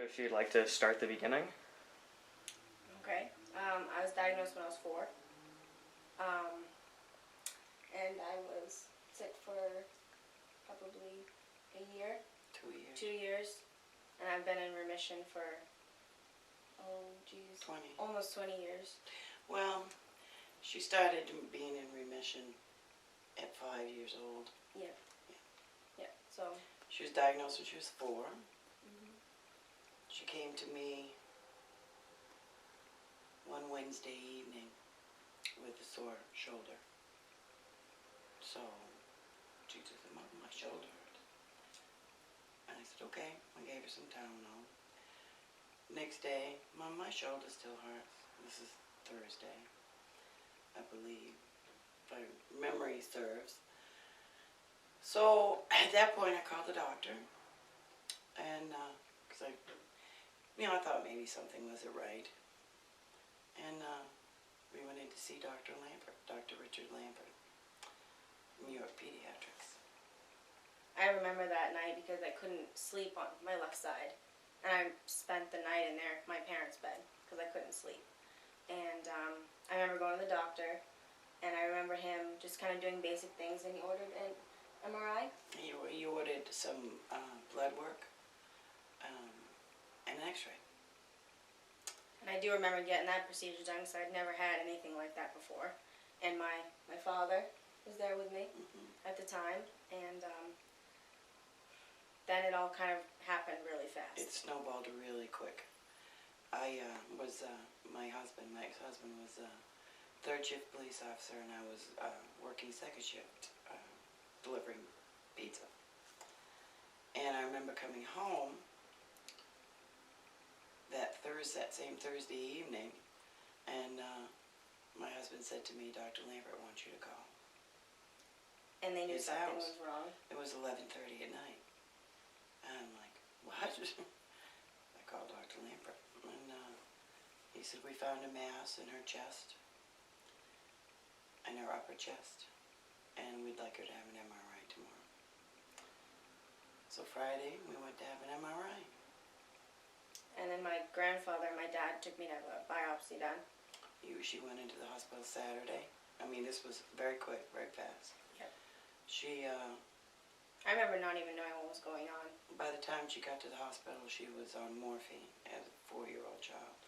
If you'd like to start the beginning. Okay. I was diagnosed when I was 4. And I was sick for probably a year. 2 years. 2 years. And I've been in remission for, 20. almost 20 years. Well, she started being in remission at 5 years old. Yeah. So. She was diagnosed when she was 4. She came to me one Wednesday evening with a sore shoulder. So she said, "Mom, my shoulder hurts." And I said, "Okay." I gave her some Tylenol. Next day, "Mom, my shoulder still hurts." This is Thursday, I believe, if my memory serves. So at that point, I called the doctor, and because I thought maybe something wasn't right, and we went in to see Dr. Lampert, Dr. Richard Lampert, New York Pediatrics. I remember that night because I couldn't sleep on my left side. And I spent the night in there, my parents' bed, because I couldn't sleep. And I remember going to the doctor, and I remember him just kind of doing basic things, and he ordered an MRI. You ordered some blood work and an x-ray. And I do remember getting that procedure done because I'd never had anything like that before. And my father was there with me at the time, and then it all kind of happened really fast. It snowballed really quick. I was, my ex-husband was a third shift police officer, and I was working second shift, delivering pizza. And I remember coming home that same Thursday evening, and my husband said to me, "Dr. Lampert wants you to call." And they knew His something house. was wrong. It was 11:30 at night. And I'm like, "What?" I called Dr. Lampert, and he said, "We found a mass in her chest, in her upper chest, and we'd like her to have an MRI tomorrow." So Friday, we went to have an MRI. And then my grandfather and my dad took me to have a biopsy done. She went into the hospital Saturday. I mean, this was very quick, very fast. Yep. She, I remember not even knowing what was going on. by the time she got to the hospital, she was on morphine as a 4-year-old child.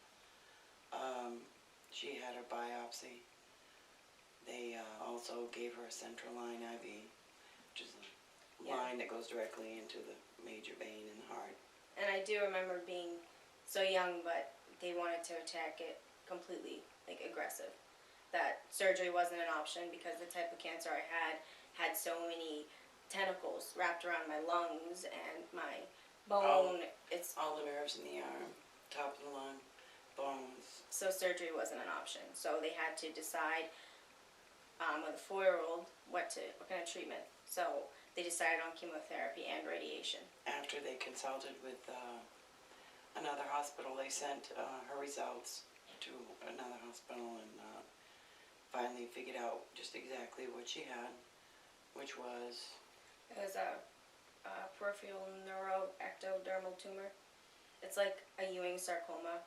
She had her biopsy. They also gave her a central line IV, which is a line that goes directly into the major vein in the heart. And I do remember being so young, but they wanted to attack it completely, like aggressive. That surgery wasn't an option because the type of cancer I had so many tentacles wrapped around my lungs and my bone. All the nerves in the arm, top of the lung, bones. So surgery wasn't an option. So they had to decide with a 4-year-old what kind of treatment. So they decided on chemotherapy and radiation. After they consulted with another hospital, they sent her results to another hospital, and finally figured out just exactly what she had, which was... It was a peripheral neuroectodermal tumor. It's like a Ewing sarcoma.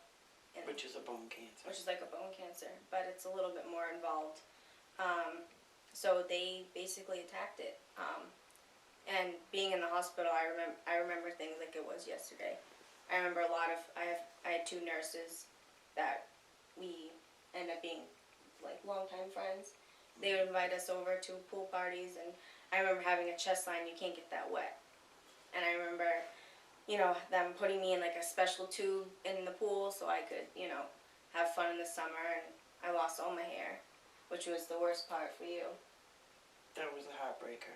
Which is a bone cancer. Which is like a bone cancer, but it's a little bit more involved. So they basically attacked it. And being in the hospital, I remember things like it was yesterday. I remember I had 2 nurses that we ended up being like longtime friends. They would invite us over to pool parties, and I remember having a chest line, you can't get that wet. And I remember, them putting me in like a special tube in the pool so I could, have fun in the summer, and I lost all my hair, which was the worst part for you. That was a heartbreaker.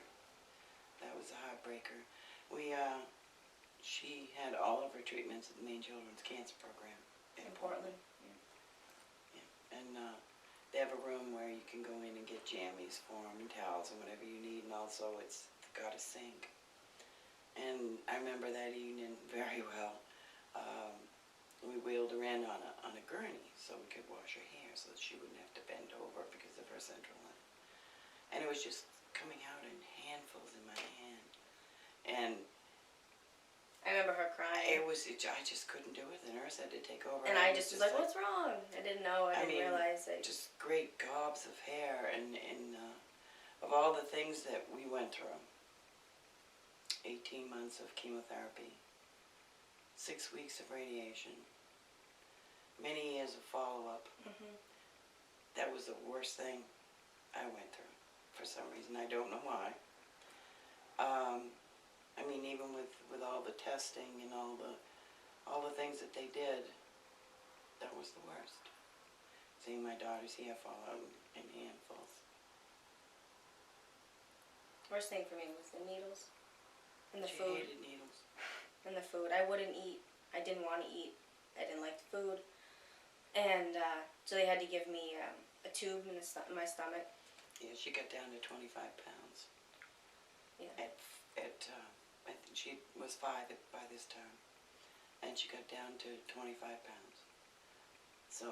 She had all of her treatments at the Maine Children's Cancer Program in Portland. Yeah. And they have a room where you can go in and get jammies for them and towels and whatever you need, and also it's got a sink. And I remember that evening very well. We wheeled her in on a gurney so we could wash her hair so that she wouldn't have to bend over because of her central line. And it was just coming out in handfuls in my hand. And I remember her crying. I just couldn't do it. The nurse had to take over. And I just was like, what's wrong? I didn't know. I didn't realize it. Just great gobs of hair and of all the things that we went through. 18 months of chemotherapy. 6 weeks of radiation. Many years of follow-up. Mhm. That was the worst thing I went through. For some reason, I don't know why. I mean, even with all the testing and all the things that they did, that was the worst. Seeing my daughter's hair fall out in handfuls. Worst thing for me was the needles and the She food. hated needles. And the food. I wouldn't eat. I didn't want to eat. I didn't like the food. And so they had to give me a tube in my stomach. Yeah, she got down to 25 pounds. Yeah. I think she was 5 by this time, and she got down to 25 pounds. So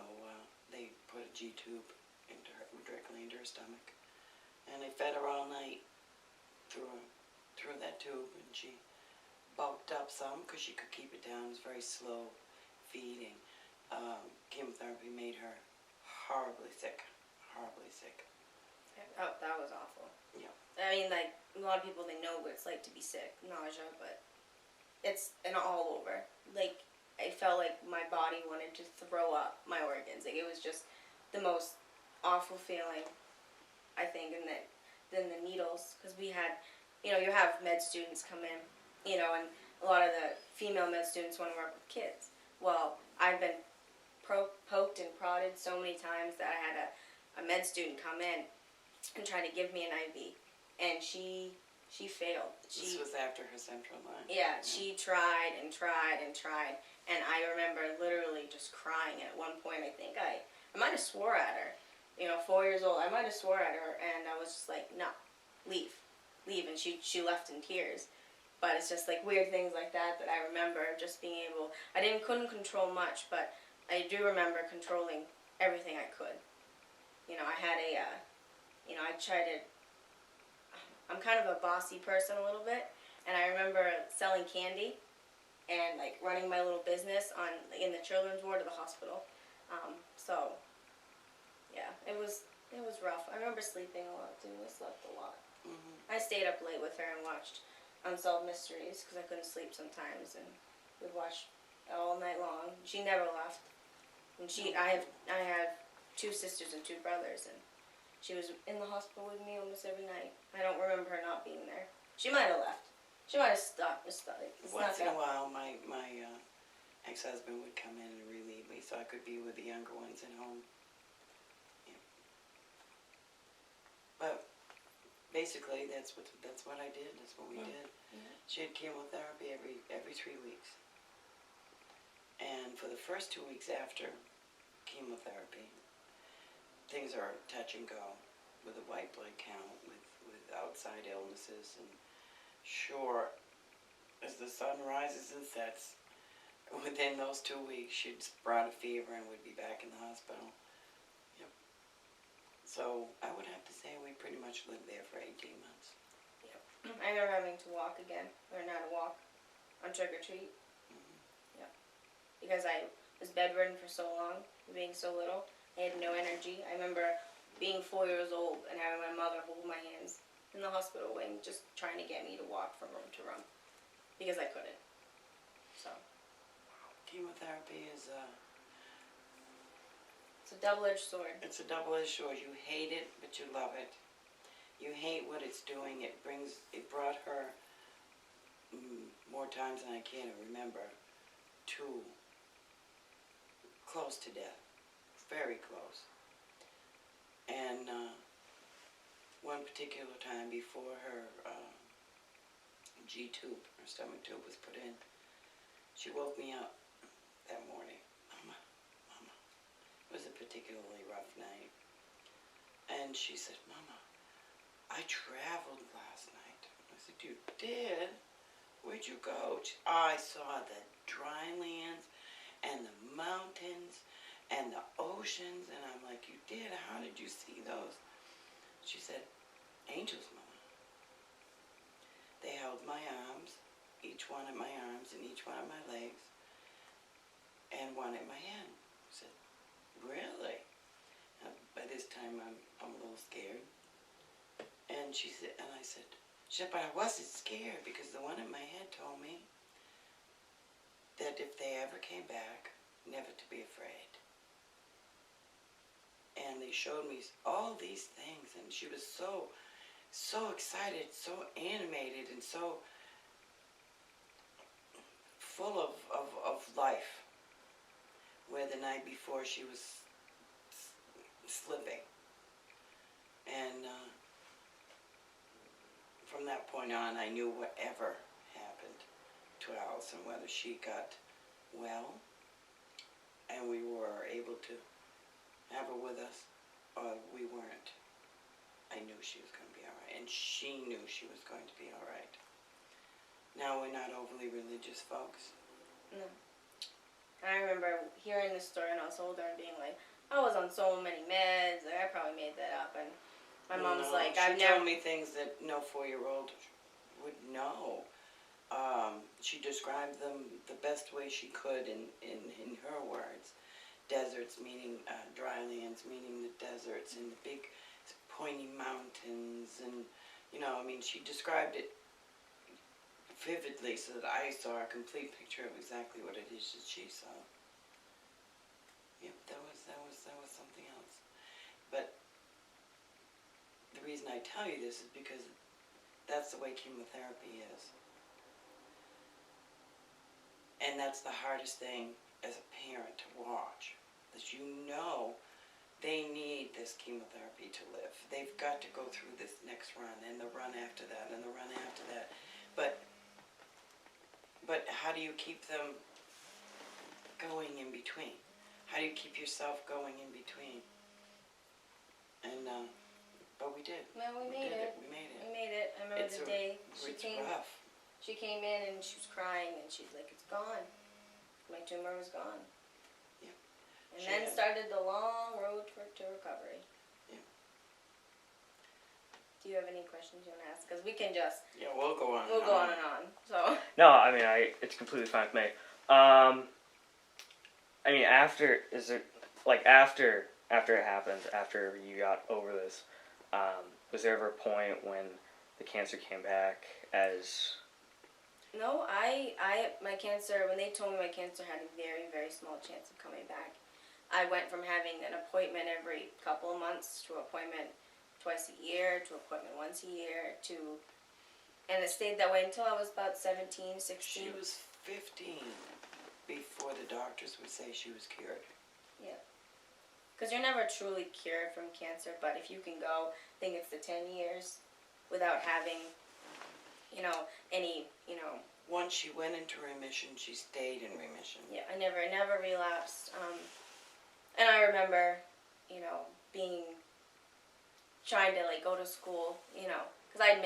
they put a G tube directly into her stomach, and they fed her all night through that tube, and she bulked up some because she could keep it down. It was very slow feeding. Chemotherapy made her horribly sick. Oh, that was awful. Yeah. I mean, like, a lot of people, they know what it's like to be sick, nausea, but it's an all over. Like, I felt like my body wanted to throw up my organs. Like, it was just the most awful feeling, I think, and than the needles, because we had, you have med students come in, and a lot of the female med students want to work with kids. Well, I've been poked and prodded so many times that I had a med student come in and try to give me an IV, and she failed. This was after her central line. Yeah, she tried and tried and tried, and I remember literally just crying at one point. I think I might have swore at her, 4 years old. I might have swore at her, and I was just like, no, leave, and she left in tears. But it's just like weird things like that I remember just being able. I couldn't control much, but I do remember controlling everything I could. I had I tried to. I'm kind of a bossy person a little bit, and I remember selling candy, and like running my little business in the children's ward of the hospital. So, yeah, it was rough. I remember sleeping a lot too. I slept a lot. Mm-hmm. I stayed up late with her and watched Unsolved Mysteries because I couldn't sleep sometimes, and we'd watch all night long. She never left, and I have 2 sisters and 2 brothers, and she was in the hospital with me almost every night. I don't remember her not being there. She might have left. She might have stopped. Once in a while, my ex-husband would come in and relieve me, so I could be with the younger ones at home. Yeah. But basically, that's what I did. That's what we did. Yeah. She had chemotherapy every 3 weeks, and for the first 2 weeks after chemotherapy, things are touch and go with a white blood count, with outside illnesses, and sure, as the sun rises and sets, within those 2 weeks, she'd brought a fever and would be back in the hospital. Yep. So I would have to say we pretty much lived there for 18 months. Yep. I remember having to walk again, learn how to walk on trick or treat. Mm-hmm. Yep. Because I was bedridden for so long, being so little. I had no energy. I remember being 4 years old and having my mother hold my hands in the hospital wing, just trying to get me to walk from room to room because I couldn't. So Chemotherapy is it's a double-edged sword. it's a double-edged sword. You hate it, but you love it. You hate what it's doing. It brought her more times than I can remember to close to death. Very close. And one particular time before her G tube, her stomach tube was put in, she woke me up that morning. Mama. It was a particularly rough night. And she said, Mama, I traveled last night. I said, you did? Where'd you go? I saw the dry lands and the mountains and the oceans, and I'm like, you did? How did you see those? She said, angels, Mama. They held my arms, each one at my arms and each one at my legs, and one at my head. I said, really? By this time, I'm a little scared. And she said, and I said, but I wasn't scared because the one in my head told me that if they ever came back, never to be afraid. And they showed me all these things, and she was so excited, so animated, and so full of life, where the night before she was slipping. And from that point on, I knew whatever happened to Allison, whether she got well and we were able to have her with us or we weren't, I knew she was going to be all right, and she knew she was going to be all right. Now, we're not overly religious folks. No. I remember hearing this story when I was older and being like, I was on so many meds, like, I probably made that up. And my mom was like, she told me things that no 4-year-old would know. She described them the best way she could in her words. Deserts meaning dry lands, meaning the deserts and the big pointy mountains, and she described it vividly so that I saw a complete picture of exactly what it is that she saw. Yep, that was something else. But the reason I tell you this is because that's the way chemotherapy is. And that's the hardest thing as a parent to watch. That they need this chemotherapy to live. They've got to go through this next run and the run after that and the run after that. But how do you keep them going in between? How do you keep yourself going in between? And but we did. Well, we made it. We made it. We made it. I remember the day she came. Rough. She came in and she was crying and she's like, "It's gone. My tumor was gone." Yeah. And then started the long road to recovery. Yeah. Do you have any questions you want to ask? Because we can just. Yeah, we'll go on. We'll go on and on. So. No, I mean, it's completely fine with me. I mean, after it happened, after you got over this, was there ever a point when the cancer came back as? No, my cancer, when they told me my cancer had a very, very small chance of coming back, I went from having an appointment every couple of months to an appointment twice a year to an appointment once a year and it stayed that way until I was about 17, 16. She was 15 before the doctors would say she was cured. Yeah. Because you're never truly cured from cancer, but if you can go, I think it's the 10 years without having, any. Once she went into remission, she stayed in remission. Yeah, I never relapsed. And I remember, trying to go to school, because I had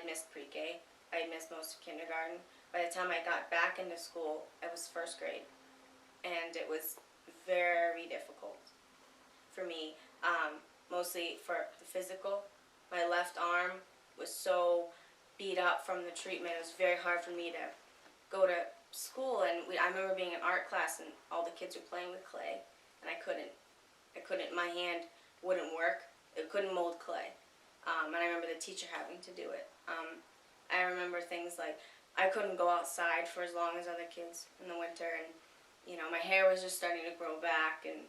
missed pre-K. I had missed most of kindergarten. By the time I got back into school, I was first grade, and it was very difficult for me. Mostly for the physical. My left arm was so beat up from the treatment. It was very hard for me to go to school, and I remember being in art class and all the kids were playing with clay, and I couldn't, my hand wouldn't work. It couldn't mold clay. And I remember the teacher having to do it. I remember things like I couldn't go outside for as long as other kids in the winter, and my hair was just starting to grow back, and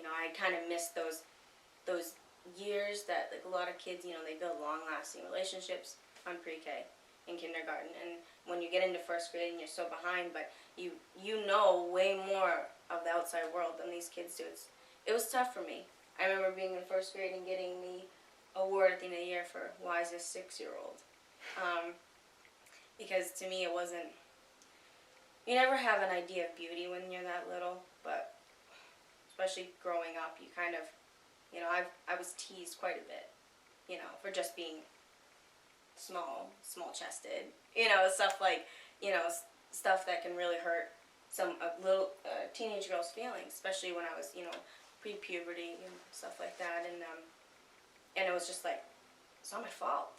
I kind of missed those years that a lot of kids, they build long-lasting relationships on pre-K in kindergarten, and when you get into first grade and you're so behind, but you know way more of the outside world than these kids do. It was tough for me. I remember being in first grade and getting the award at the end of the year for wisest 6-year-old, because to me it wasn't. You never have an idea of beauty when you're that little, but especially growing up, you kind of, I was teased quite a bit, for just being small-chested, stuff like, stuff that can really hurt a little teenage girl's feelings, especially when I was, pre-puberty and stuff like that, and it was just like, it's not my fault,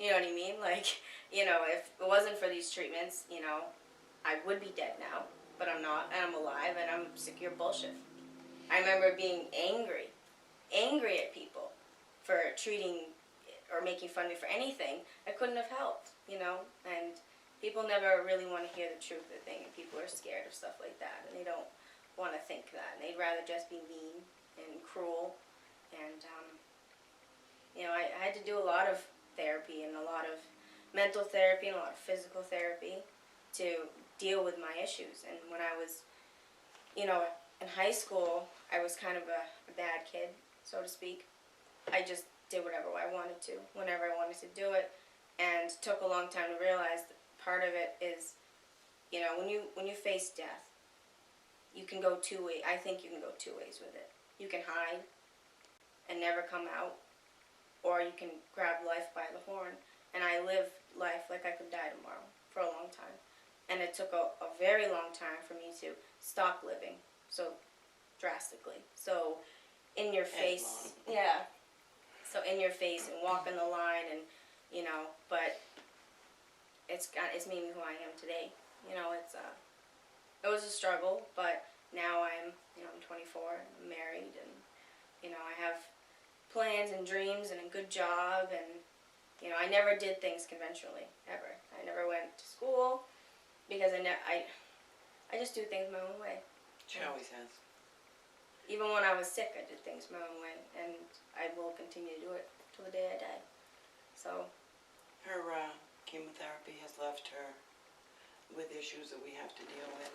You know what I mean? Like, you know, if it wasn't for these treatments, you know, I would be dead now. But I'm not, and I'm alive, and I'm secure bullshit. I remember being angry at people for treating or making fun of me for anything I couldn't have helped, you know? And people never really want to hear the truth of the thing, and people are scared of stuff like that, and they don't want to think that, and they'd rather just be mean and cruel. And, you know, I had to do a lot of therapy and a lot of mental therapy and a lot of physical therapy to deal with my issues. And when I was, you know, in high school, I was kind of a bad kid, so to speak. I just did whatever I wanted to, whenever I wanted to do it, and took a long time to realize that part of it is, you know, when you face death, you can go two ways. I think you can go two ways with it. You can hide and never come out, or you can grab life by the horn. And I lived life like I could die tomorrow for a long time. And it took a very long time for me to stop living so drastically. So in your face, yeah. So in your face and walking the line, and you know, but it's made me who I am today. You know, it was a struggle, but now I'm 24, I'm married, and you know, I have plans and dreams and a good job, and you know, I never did things conventionally ever. I never went to school because I just do things my own way. She always has. Even when I was sick, I did things my own way, and I will continue to do it till the day I die. So Her chemotherapy has left her with issues that we have to deal with.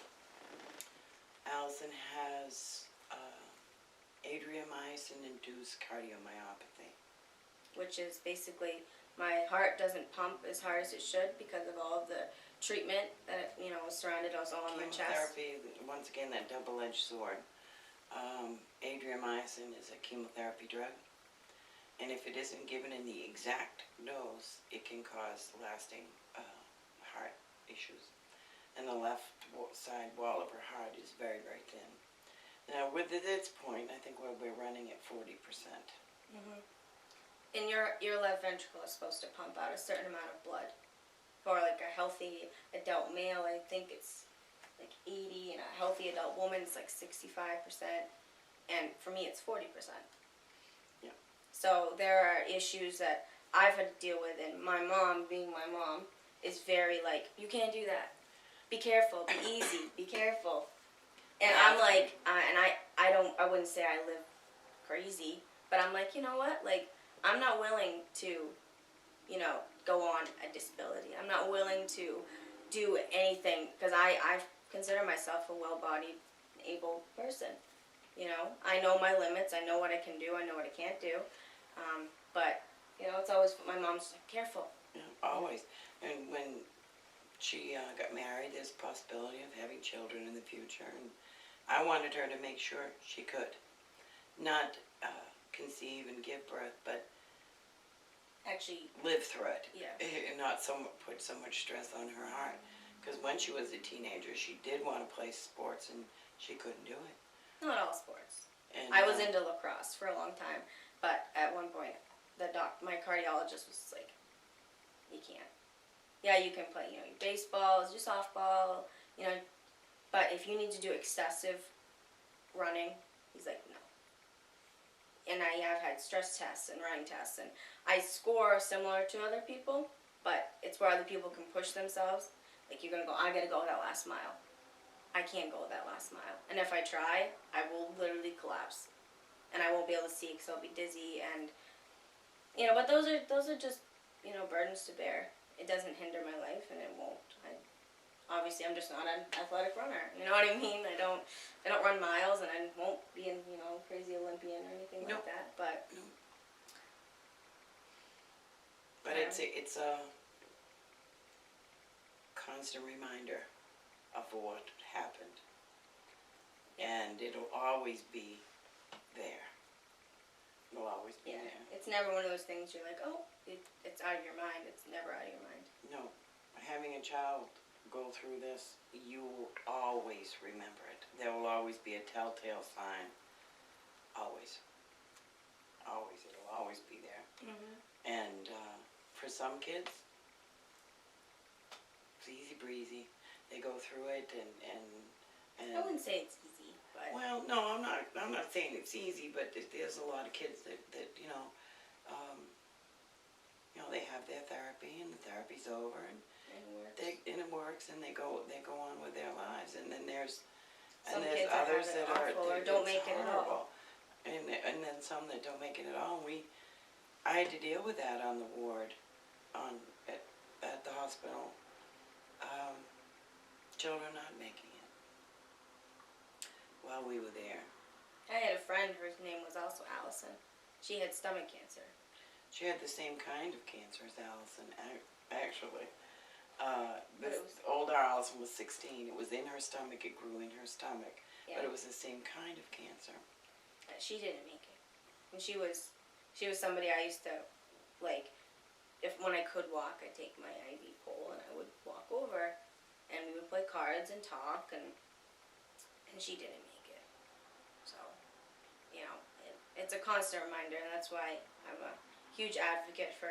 Allison has adriamycin-induced cardiomyopathy. which is basically my heart doesn't pump as hard as it should because of all of the treatment that surrounded us all on my chest. Chemotherapy, once again, that double-edged sword. Adriamycin is a chemotherapy drug, and if it isn't given in the exact dose, it can cause lasting heart issues. And the left side wall of her heart is very, very thin. Now, with this point, I think we're running at 40%. Mm-hmm. And your left ventricle is supposed to pump out a certain amount of blood. For like a healthy adult male, I think it's like 80, and a healthy adult woman it's like 65%. And for me, it's 40%. Yeah. So there are issues that I've had to deal with, and my mom, being my mom, is very like, you can't do that. Be careful. Be easy. Be careful. And I'm like, I wouldn't say I live crazy, but I'm like, you know what? Like, I'm not willing to, go on a disability. I'm not willing to do anything, because I consider myself a well-bodied, able person. I know my limits. I know what I can do. I know what I can't do. But, it's always, my mom's like, careful. Yeah, always. And when she got married, there's a possibility of having children in the future, and I wanted her to make sure she could. Not conceive and give birth, but Actually, live through it. yeah. And not put so much stress on her heart. Because when she was a teenager, she did want to play sports, and she couldn't do it. Not all sports. And, I was into lacrosse for a long time, but at one point, my cardiologist was like, you can't. Yeah, you can play, your baseball, your softball, but if you need to do excessive running, he's like, no. And I've had stress tests and running tests, and I score similar to other people, but it's where other people can push themselves. Like, I gotta go that last mile. I can't go that last mile. And if I try, I will literally collapse. And I won't be able to see because I'll be dizzy, and, but those are just, burdens to bear. It doesn't hinder my life, and it won't. Obviously, I'm just not an athletic runner. You know what I mean? I don't run miles, and I won't be in, crazy Olympian or anything like that. But yeah. It's a constant reminder of what happened, and it'll always be there. It'll always be there. It's never one of those things you're like, oh, it's out of your mind. It's never out of your mind. No, having a child go through this, you will always remember it. There will always be a telltale sign. Always. Always. It'll always be there. Mm-hmm. And for some kids, it's easy breezy. They go through it I wouldn't say it's easy, but well, no, I'm not saying it's easy, but there's a lot of kids that they have their therapy and the therapy's over and it works and they go on with their lives, and then there's some and there's kids that others have it that are awful or it's don't make it at all. horrible. And then some that don't make it at all. I had to deal with that on the ward, at the hospital. Children not making it while we were there. I had a friend whose name was also Allison. She had stomach cancer. She had the same kind of cancer as Allison, actually. But it was, Older Allison was 16. It was in her stomach. It grew in her stomach. yeah, But it was the same kind of cancer. she didn't make it. And she was somebody I used to, like, when I could walk, I'd take my IV pole and I would walk over and we would play cards and talk, and she didn't make it. So, it's a constant reminder, and that's why I'm a huge advocate for,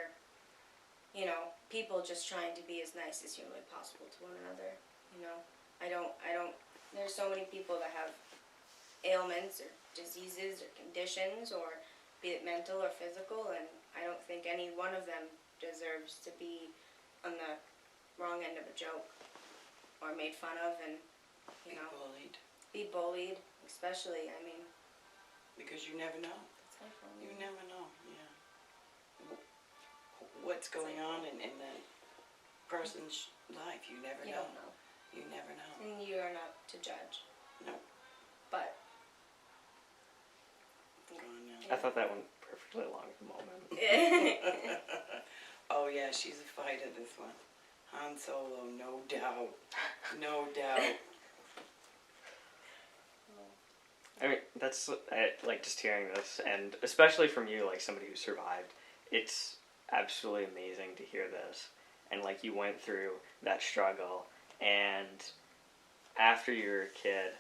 people just trying to be as nice as humanly possible to one another. I don't, there's so many people that have ailments or diseases or conditions, or be it mental or physical, and I don't think any one of them deserves to be on the wrong end of a joke or made fun of and, Bullied. be bullied, especially, Because you never know. it's my phone. You never know, yeah. What's going on in that person's life, you never You know. don't know. You never know. And you are not to judge. No. But, Gone now. I thought that went perfectly along with the moment. Oh yeah, she's a fighter, this one. Han Solo, no doubt. No doubt. I mean, that's like just hearing this, and especially from you, like somebody who survived. It's absolutely amazing to hear this, and like you went through that struggle, and after you were a kid,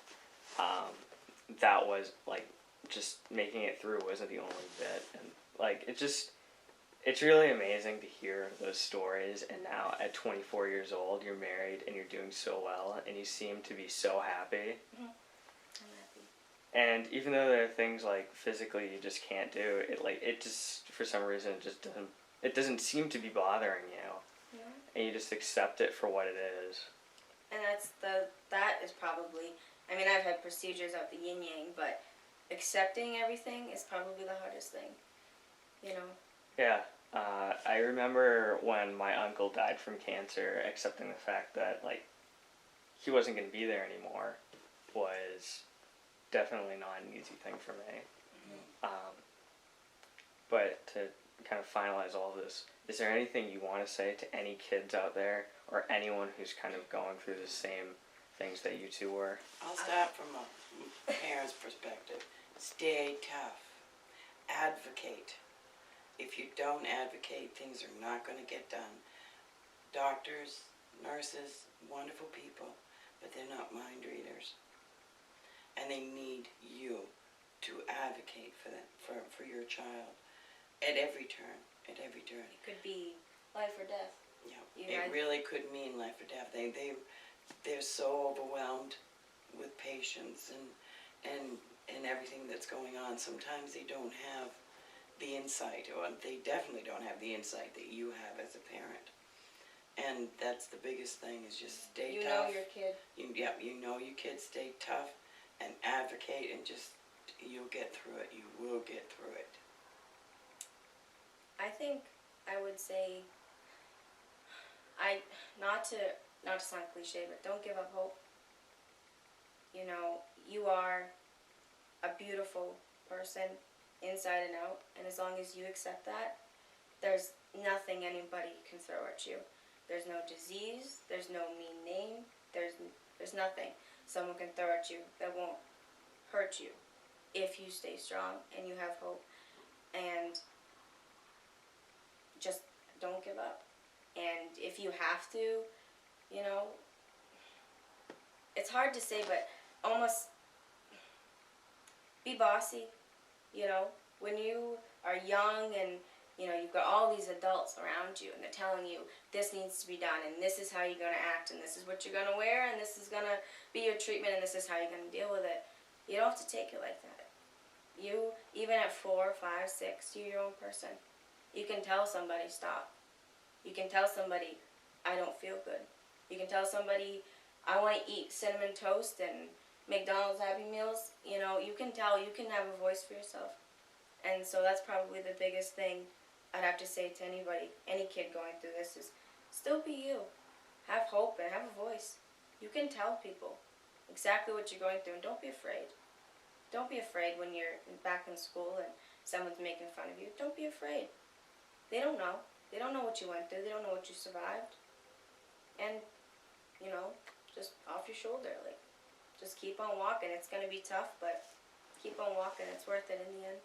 that was like just making it through wasn't the only bit, and like it's really amazing to hear those stories. And now at 24 years old, you're married and you're doing so well, and you seem to be so happy. I'm happy. And even though there are things like physically you just can't do, it just for some reason it doesn't seem to be bothering you, Yeah. and you just accept it for what it is. And that is probably, I've had procedures out the yin yang, but accepting everything is probably the hardest thing. Yeah, I remember when my uncle died from cancer, accepting the fact that like he wasn't going to be there anymore was definitely not an easy thing for me. But to kind of finalize all this, is there anything you want to say to any kids out there or anyone who's kind of going through the same things that you two were? I'll start from a parent's perspective. Stay tough. Advocate. If you don't advocate, things are not going to get done. Doctors, nurses, wonderful people, but they're not mind readers. And they need you to advocate for them, for your child at every turn, at every turn. It could be life or death. Yeah, it really could mean life or death. They're so overwhelmed with patients and everything that's going on. Sometimes they don't have the insight, or they definitely don't have the insight that you have as a parent. And that's the biggest thing, is just stay You tough. know your kid. You know your kid, stay tough and advocate, and just, you'll get through it. You will get through it. I think I would say, not to sound cliche, but don't give up hope. You are a beautiful person inside and out, and as long as you accept that, there's nothing anybody can throw at you. There's no disease, there's no mean name, there's nothing someone can throw at you that won't hurt you if you stay strong and you have hope. And just don't give up. And if you have to, it's hard to say, but almost be bossy. When you are young and You know, you've got all these adults around you, and they're telling you this needs to be done, and this is how you're going to act, and this is what you're going to wear, and this is going to be your treatment, and this is how you're going to deal with it. You don't have to take it like that. You, even at 4, 5, 6, you're your own person. You can tell somebody, stop. You can tell somebody, I don't feel good. You can tell somebody, I want to eat cinnamon toast and McDonald's Happy Meals. You know, you can tell, you can have a voice for yourself. And so that's probably the biggest thing I'd have to say to anybody, any kid going through this is, still be you. Have hope and have a voice. You can tell people exactly what you're going through, and don't be afraid. Don't be afraid when you're back in school and someone's making fun of you. Don't be afraid. They don't know. They don't know what you went through. They don't know what you survived. And, you know, just off your shoulder. Like, just keep on walking. It's going to be tough, but keep on walking. It's worth it in the end.